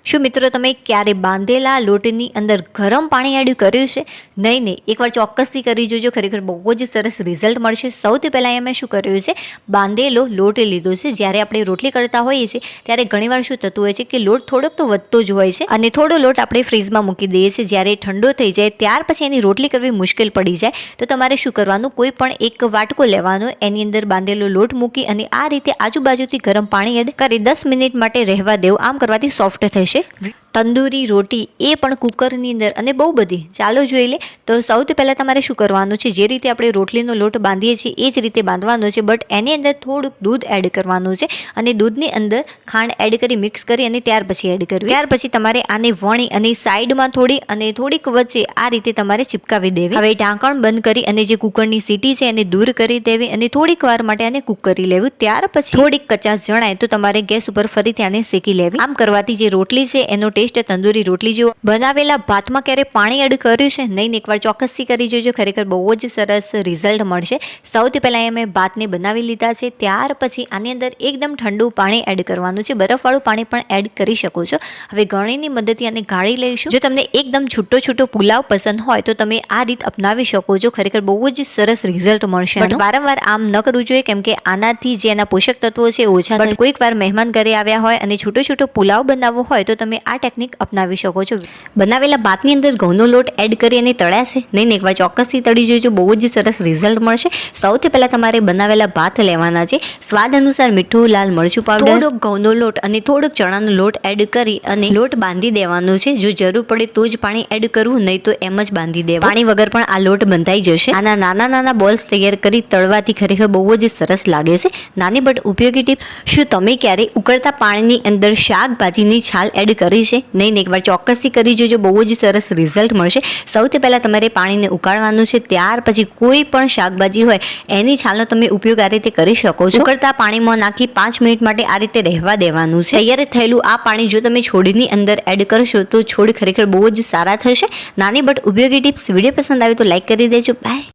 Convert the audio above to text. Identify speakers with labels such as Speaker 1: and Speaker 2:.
Speaker 1: શું મિત્રો તમે ક્યારે બાંધેલા લોટની અંદર ગરમ પાણી એડ કર્યું છે? નહીં, એકવાર ચોક્કસથી કરી જોજો, ખરેખર બહુ જ સરસ રિઝલ્ટ મળશે. સૌથી પહેલાં અમે શું કર્યું છે, બાંધેલો લોટ લીધો છે. જ્યારે આપણે રોટલી કરતા હોઈએ છીએ ત્યારે ઘણીવાર શું થતું હોય છે કે લોટ થોડોક તો વધતો જ હોય છે અને થોડો લોટ આપણે ફ્રીઝમાં મૂકી દઈએ છીએ. જ્યારે ઠંડો થઈ જાય ત્યાર પછી એની રોટલી કરવી મુશ્કેલ પડી જાય તો તમારે શું કરવાનું, કોઈ પણ એક વાટકો લેવાનો, એની અંદર બાંધેલો લોટ મૂકી અને આ રીતે આજુબાજુથી ગરમ પાણી એડ કરી 10 મિનિટ માટે રહેવા દેવું. આમ કરવાથી સોફ્ટ થશે. તંદૂરી રોટી એ પણ કુકરની અંદર અને બહુ બધી. ચાલો જોઈ લે. તો સૌથી પહેલાં તમારે શું કરવાનું છે, જે રીતે આપણે રોટલીનો લોટ બાંધીએ છીએ એ જ રીતે બાંધવાનો છે, બટ એની અંદર થોડુંક દૂધ એડ કરવાનું છે અને દૂધની અંદર ખાંડ એડ કરી મિક્સ કરી અને ત્યાર પછી એડ કરવી. ત્યાર પછી તમારે આને વણી અને સાઈડમાં થોડી અને થોડીક વચ્ચે આ રીતે તમારે ચિપકાવી દેવી. હવે ઢાંકણ બંધ કરી અને જે કુકરની સીટી છે એને દૂર કરી દેવી અને થોડીક વાર માટે આને કૂક કરી લેવું. ત્યાર પછી થોડીક કચાશ જણાય તો તમારે ગેસ ઉપર ફરીથી આને શેકી લેવી. આમ કરવાથી જે રોટલી છે એનો ટેસ્ટ તંદૂરી રોટલી જેવો. બનાવેલા ભાતમાં ક્યારે પાણી એડ કર્યું છે? નહીં, એકવાર ચોક્કસથી કરી જોજો, ખરેખર બહુ જ સરસ રિઝલ્ટ મળશે. સૌથી પહેલાં અમે ભાતને બનાવી લીધા છે. ત્યાર પછી આની અંદર એકદમ ઠંડુ પાણી એડ કરવાનું છે. બરફવાળું પાણી પણ એડ કરી શકો છો. હવે ગળણીની મદદથી આને ગાળી લઈશું. જો તમને એકદમ છૂટો પુલાવ પસંદ હોય તો તમે આ રીત અપનાવી શકો છો. ખરેખર બહુ જ સરસ રિઝલ્ટ મળશે. બટ વારંવાર આમ ન કરવું જોઈએ, કેમ કે આનાથી જે એના પોષક તત્વો છે ઓછા થાય. કોઈક વાર મહેમાન ઘરે આવ્યા હોય અને છૂટો પુલાવ બનાવવો હોય તો તમે આ ટેકનિક અપનાવી શકો છો. બનાવેલા ભાતની અંદર ઘઉંનો લોટ એડ કરી અને તળ્યા છે? નહીં, એકવાર ચોક્કસથી તળી જોજો, બહુ જ સરસ રિઝલ્ટ મળશે. સૌથી પહેલાં તમારે બનાવેલા ભાત લેવાના છે. સ્વાદ અનુસાર મીઠું, લાલ મરચું પાવડર, થોડોક ઘઉંનો લોટ અને થોડોક ચણાનો લોટ એડ કરી અને લોટ બાંધી દેવાનો છે. જો જરૂર પડે તો જ પાણી એડ કરવું, નહીં તો એમ જ બાંધી દેવા. પાણી વગર પણ આ લોટ બંધાઈ જશે. આના નાના બોલ્સ તૈયાર કરી તળવાથી ખરેખર બહુ જ સરસ લાગે છે. નાની બટ ઉપયોગી ટીપ. શું તમે ક્યારે ઉકળતા પાણીની અંદર શાકભાજીની છાલ એડ કરી છે? નહીં, એકવાર ચોક્કસથી કરી જોજો, બહુ જ સરસ રિઝલ્ટ મળશે. સૌથી પહેલાં તમારે પાણીને ઉકાળવાનું છે. ત્યાર પછી કોઈ પણ શાકભાજી હોય એની છાલનો તમે ઉપયોગ આ રીતે કરી શકો છો. ઉકળતા પાણીમાં નાખી 5 મિનિટ માટે આ રીતે રહેવા દેવાનું છે. તૈયાર થયેલું આ પાણી જો તમે છોડની અંદર એડ કરશો તો છોડ ખરેખર બહુ જ સારા થશે. નાની બટ ઉપયોગી ટિપ્સ. વિડીયો પસંદ આવે તો લાઈક કરી દેજો. બાય.